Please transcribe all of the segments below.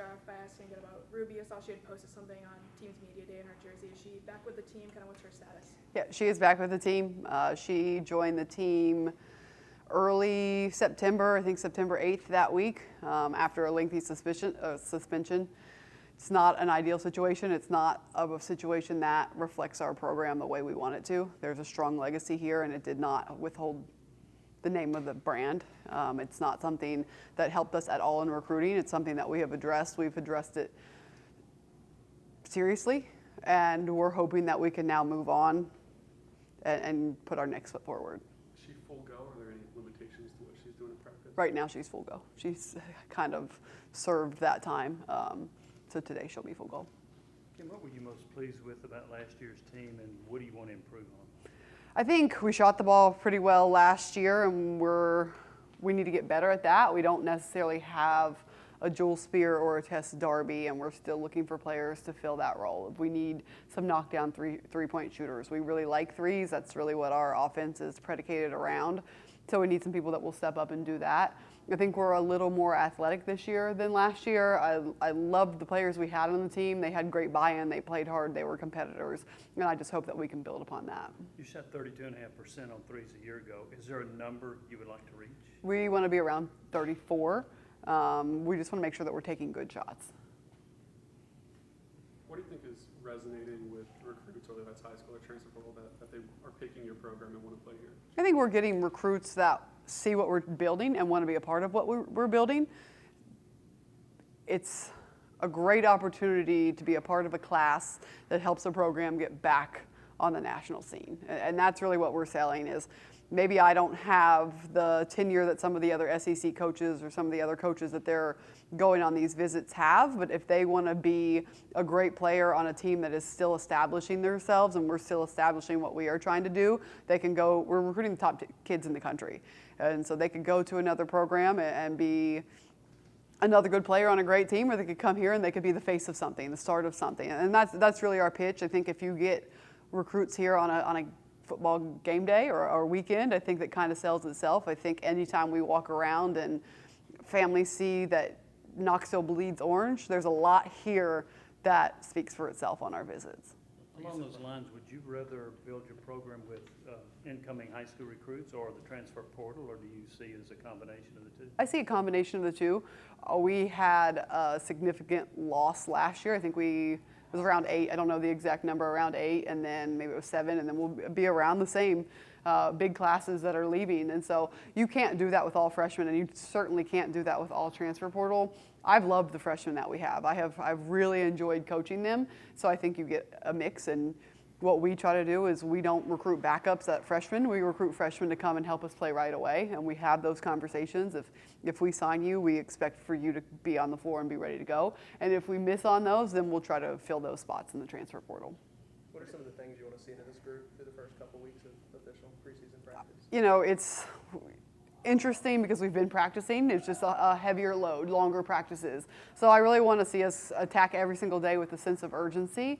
start off by asking about Ruby. I saw she had posted something on Team's Media Day in her jersey. Is she back with the team? Kind of what's her status? Yeah, she is back with the team. She joined the team early September, I think September 8th that week, after a lengthy suspension. It's not an ideal situation. It's not a situation that reflects our program the way we want it to. There's a strong legacy here, and it did not withhold the name of the brand. It's not something that helped us at all in recruiting. It's something that we have addressed. We've addressed it seriously, and we're hoping that we can now move on and put our next foot forward. Is she full go? Are there any limitations to what she's doing in practice? Right now she's full go. She's kind of served that time. So today she'll be full go. Kim, what were you most pleased with about last year's team, and what do you want to improve on? I think we shot the ball pretty well last year, and we need to get better at that. We don't necessarily have a Jewel Spear or a Tess Darby, and we're still looking for players to fill that role. We need some knockdown three-point shooters. We really like threes. That's really what our offense is predicated around. So we need some people that will step up and do that. I think we're a little more athletic this year than last year. I loved the players we had on the team. They had great buy-in. They played hard. They were competitors. And I just hope that we can build upon that. You shot 32.5% on threes a year ago. Is there a number you would like to reach? We want to be around 34. We just want to make sure that we're taking good shots. What do you think is resonating with recruits, whether that's high school or transfer portal, that they are picking your program and want to play here? I think we're getting recruits that see what we're building and want to be a part of what we're building. It's a great opportunity to be a part of a class that helps the program get back on the national scene. And that's really what we're selling is maybe I don't have the tenure that some of the other SEC coaches or some of the other coaches that they're going on these visits have, but if they want to be a great player on a team that is still establishing themselves and we're still establishing what we are trying to do, they can go, we're recruiting the top kids in the country. And so they could go to another program and be another good player on a great team, or they could come here and they could be the face of something, the start of something. And that's really our pitch. I think if you get recruits here on a football game day or weekend, I think that kind of sells itself. I think anytime we walk around and families see that Knoxville bleeds orange, there's a lot here that speaks for itself on our visits. Along those lines, would you rather build your program with incoming high school recruits or the transfer portal, or do you see it as a combination of the two? I see a combination of the two. We had a significant loss last year. I think it was around 8. I don't know the exact number, around 8, and then maybe it was 7, and then we'll be around the same big classes that are leaving. And so you can't do that with all freshmen, and you certainly can't do that with all transfer portal. I've loved the freshmen that we have. I've really enjoyed coaching them, so I think you get a mix. And what we try to do is we don't recruit backups at freshmen. We recruit freshmen to come and help us play right away, and we have those conversations. If we sign you, we expect for you to be on the floor and be ready to go. And if we miss on those, then we'll try to fill those spots in the transfer portal. What are some of the things you want to see in this group through the first couple weeks of official preseason practice? You know, it's interesting because we've been practicing. It's just a heavier load, longer practices. So I really want to see us attack every single day with a sense of urgency.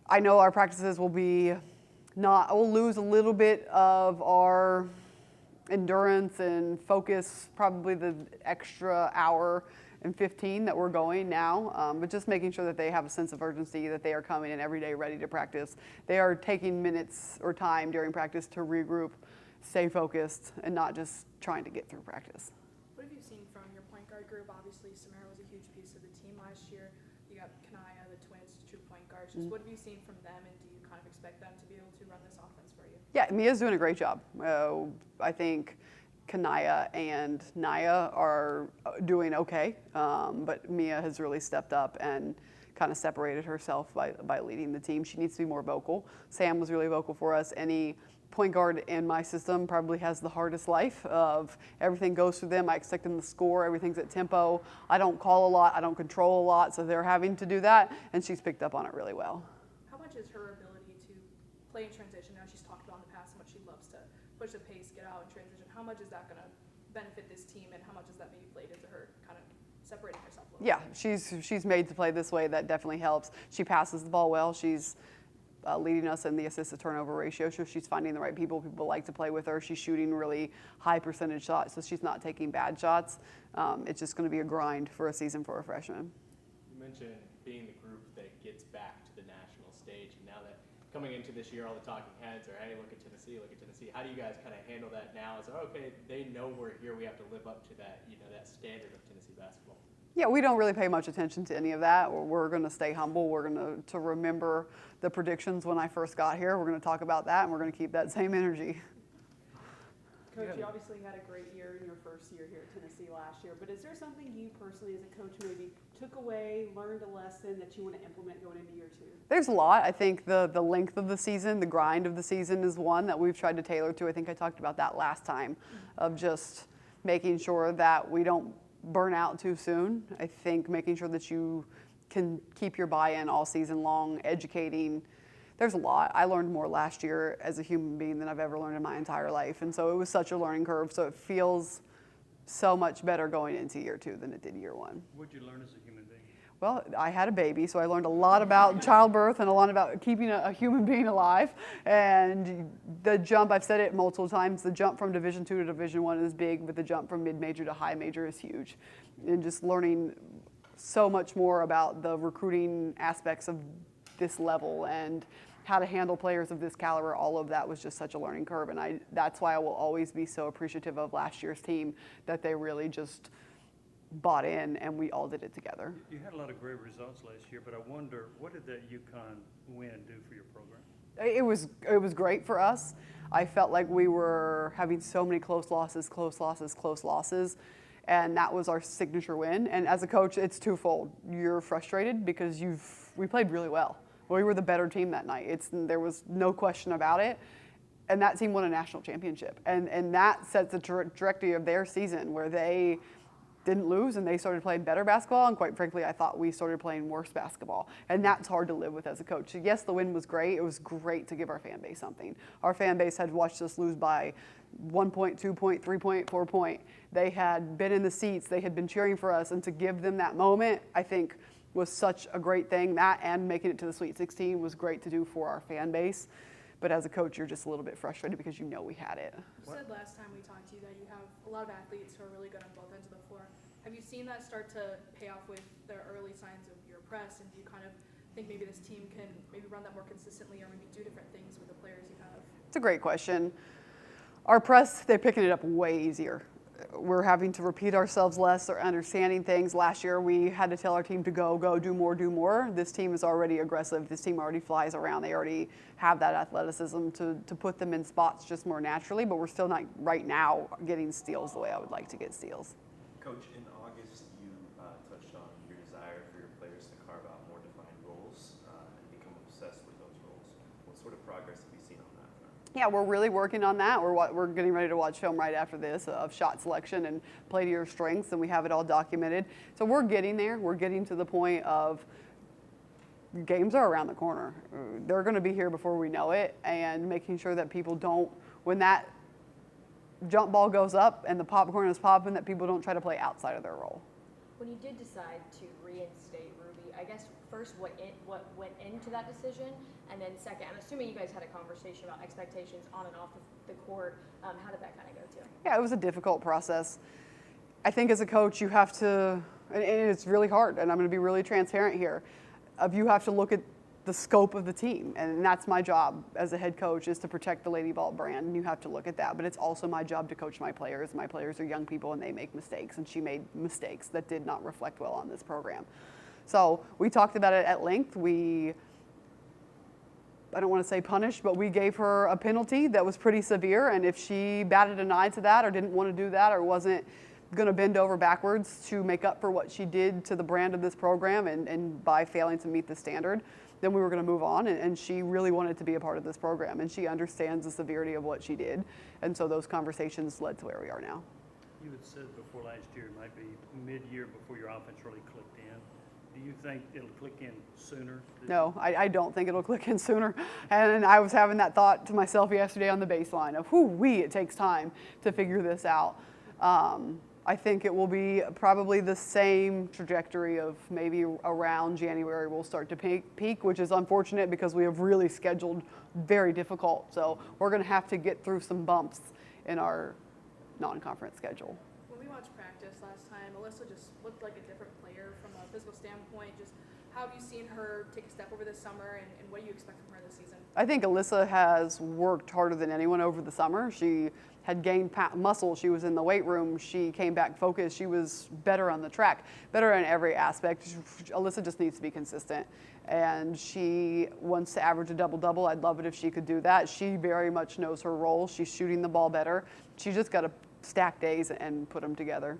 I know our practices will we'll lose a little bit of our endurance and focus, probably the extra hour and 15 that we're going now, but just making sure that they have a sense of urgency, that they are coming in every day ready to practice. They are taking minutes or time during practice to regroup, stay focused, and not just trying to get through practice. What have you seen from your point guard group? Obviously, Samara was a huge piece of the team last year. You got Kanaya, the twins, true point guards. Just what have you seen from them, and do you kind of expect them to be able to run this offense for you? Yeah, Mia's doing a great job. I think Kanaya and Naya are doing okay, but Mia has really stepped up and kind of separated herself by leading the team. She needs to be more vocal. Sam was really vocal for us. Any point guard in my system probably has the hardest life of everything goes through them. I expect them to score. Everything's at tempo. I don't call a lot. I don't control a lot, so they're having to do that, and she's picked up on it really well. How much is her ability to play in transition? Now she's talked about in the past how much she loves to push the pace, get out in transition. How much is that going to benefit this team, and how much has that maybe played into her kind of separating herself a little Yeah, she's made to play this way. That definitely helps. She passes the ball well. She's leading us in the assist to turnover ratio. So she's finding the right people. People like to play with her. She's shooting really high percentage shots, so she's not taking bad shots. It's just going to be a grind for a season for a freshman. You mentioned being the group that gets back to the national stage, and now that coming into this year, all the talking heads are, hey, look at Tennessee, look at Tennessee. How do you guys kind of handle that now? Is it, okay, they know we're here, we have to live up to that, that standard of Tennessee basketball? Yeah, we don't really pay much attention to any of that. We're going to stay humble. We're going to remember the predictions when I first got here. We're going to talk about that, and we're going to keep that same energy. Coach, you obviously had a great year in your first year here at Tennessee last year, but is there something you personally as a coach maybe took away, learned a lesson that you want to implement going into year 2? There's a lot. I think the length of the season, the grind of the season is one that we've tried to tailor to. I think I talked about that last time, of just making sure that we don't burn out too soon. I think making sure that you can keep your buy-in all season long, educating. There's a lot. I learned more last year as a human being than I've ever learned in my entire life. And so it was such a learning curve. So it feels so much better going into year 2 than it did year 1. What did you learn as a human being? Well, I had a baby, so I learned a lot about childbirth and a lot about keeping a human being alive. And the jump, I've said it multiple times, the jump from Division II to Division I is big, but the jump from mid-major to high major is huge. And just learning so much more about the recruiting aspects of this level and how to handle players of this caliber, all of that was just such a learning curve. And that's why I will always be so appreciative of last year's team, that they really just bought in and we all did it together. You had a lot of great results last year, but I wonder, what did that UConn win do for your program? It was great for us. I felt like we were having so many close losses, and that was our signature win. And as a coach, it's twofold. You're frustrated because we played really well. We were the better team that night. There was no question about it. And that team won a national championship. And that sets the trajectory of their season, where they didn't lose and they started playing better basketball. And quite frankly, I thought we started playing worse basketball. And that's hard to live with as a coach. So yes, the win was great. It was great to give our fan base something. Our fan base had watched us lose by 1 point, 2 point, 3 point, 4 point. They had been in the seats. They had been cheering for us. And to give them that moment, I think, was such a great thing. That and making it to the Sweet 16 was great to do for our fan base. But as a coach, you're just a little bit frustrated because you know we had it. You said last time we talked to you that you have a lot of athletes who are really good on both ends of the floor. Have you seen that start to pay off with the early signs of your press? And do you kind of think maybe this team can maybe run that more consistently or maybe do different things with the players you have? It's a great question. Our press, they're picking it up way easier. We're having to repeat ourselves less. They're understanding things. Last year, we had to tell our team to go, do more, do more. This team is already aggressive. This team already flies around. They already have that athleticism to put them in spots just more naturally, but we're still not right now getting steals the way I would like to get steals. Coach, in August, you touched on your desire for your players to carve out more defined roles and become obsessed with those roles. What sort of progress have you seen on that front? Yeah, we're really working on that. We're getting ready to watch film right after this of shot selection and play to your strengths, and we have it all documented. So we're getting there. We're getting to the point of games are around the corner. They're going to be here before we know it, and making sure that people don't, when that jump ball goes up and the popcorn is popping, that people don't try to play outside of their role. When you did decide to reinstate Ruby, I guess first what went into that decision, and then second, I'm assuming you guys had a conversation about expectations on and off the court. How did that kind of go too? Yeah, it was a difficult process. I think as a coach, you have to, and it's really hard, and I'm going to be really transparent here, you have to look at the scope of the team, and that's my job as a head coach, is to protect the Lady Vault brand, and you have to look at that. But it's also my job to coach my players. My players are young people and they make mistakes, and she made mistakes that did not reflect well on this program. So we talked about it at length. I don't want to say punished, but we gave her a penalty that was pretty severe, and if she batted an eye to that or didn't want to do that or wasn't going to bend over backwards to make up for what she did to the brand of this program and by failing to meet the standard, then we were going to move on, and she really wanted to be a part of this program, and she understands the severity of what she did, and so those conversations led to where we are now. You had said before last year it might be mid-year before your offense really clicked in. Do you think it'll click in sooner? No, I don't think it'll click in sooner, and I was having that thought to myself yesterday on the baseline of, it takes time to figure this out. I think it will be probably the same trajectory of maybe around January we'll start to peak, which is unfortunate because we have really scheduled very difficult. So we're going to have to get through some bumps in our non-conference schedule. When we watched practice last time, Alyssa just looked like a different player from a physical standpoint. Just how have you seen her take a step over this summer, and what do you expect from her this season? I think Alyssa has worked harder than anyone over the summer. She had gained muscle. She was in the weight room. She came back focused. She was better on the track, better in every aspect. Alyssa just needs to be consistent. And she wants to average a double-double. I'd love it if she could do that. She very much knows her role. She's shooting the ball better. She just got to stack days and put them together.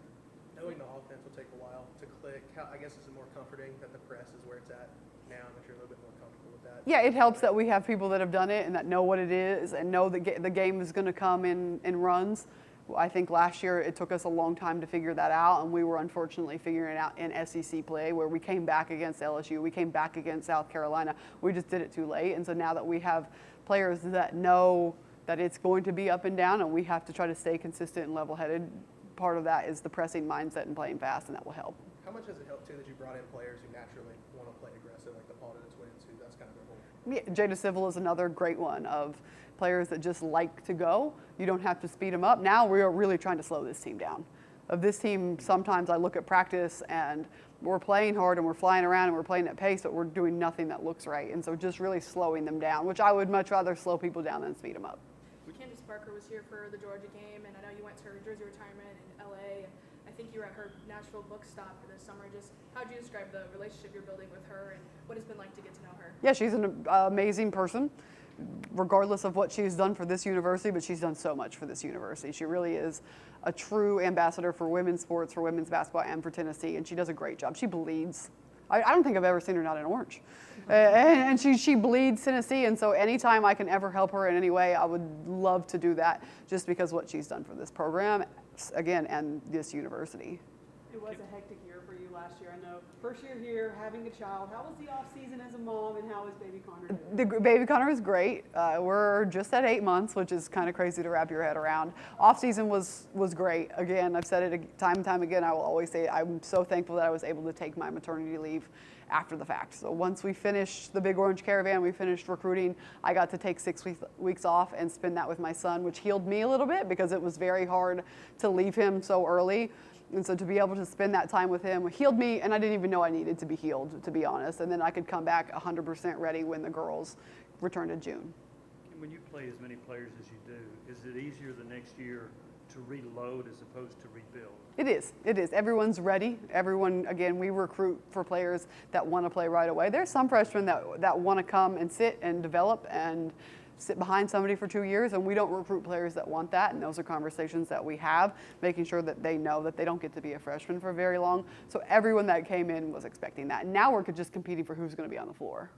Knowing the offense will take a while to click, I guess is it more comforting that the press is where it's at now and that you're a little bit more comfortable with that? Yeah, it helps that we have people that have done it and that know what it is and know that the game is going to come in runs. I think last year it took us a long time to figure that out, and we were unfortunately figuring it out in SEC play where we came back against LSU, we came back against South Carolina. We just did it too late, and so now that we have players that know that it's going to be up and down and we have to try to stay consistent and level-headed, part of that is the pressing mindset and playing fast, and that will help. How much has it helped, too, that you brought in players who naturally want to play aggressive, like the Paulden twins, who that's kind of their whole... Yeah, Jada Civil is another great one of players that just like to go. You don't have to speed them up. Now we are really trying to slow this team down. Of this team, sometimes I look at practice and we're playing hard and we're flying around and we're playing at pace, but we're doing nothing that looks right. And so just really slowing them down, which I would much rather slow people down than speed them up. Candace Parker was here for the Georgia game, and I know you went to her jersey retirement in LA, and I think you were at her Nashville book stop for this summer. Just how do you describe the relationship you're building with her, and what it's been like to get to know her? Yeah, she's an amazing person, regardless of what she's done for this university, but she's done so much for this university. She really is a true ambassador for women's sports, for women's basketball, and for Tennessee, and she does a great job. She bleeds. I don't think I've ever seen her not in orange. And she bleeds Tennessee, and so anytime I can ever help her in any way, I would love to do that just because what she's done for this program, again, and this university. It was a hectic year for you last year, I know. First year here, having a child. How was the off season as a mom, and how was baby Connor doing? The baby Connor is great. We're just at 8 months, which is kind of crazy to wrap your head around. Off season was great. Again, I've said it time and time again. I will always say I'm so thankful that I was able to take my maternity leave after the fact. So once we finished the Big Orange Caravan, we finished recruiting, I got to take 6 weeks off and spend that with my son, which healed me a little bit because it was very hard to leave him so early. And so to be able to spend that time with him healed me, and I didn't even know I needed to be healed, to be honest. And then I could come back 100% ready when the girls returned in June. When you play as many players as you do, is it easier the next year to reload as opposed to rebuild? It is. It is. Everyone's ready. Everyone, again, we recruit for players that want to play right away. There's some freshmen that want to come and sit and develop and sit behind somebody for 2 years, and we don't recruit players that want that, and those are conversations that we have, making sure that they know that they don't get to be a freshman for very long. So everyone that came in was expecting that. And now we're just competing for who's going to be on the floor.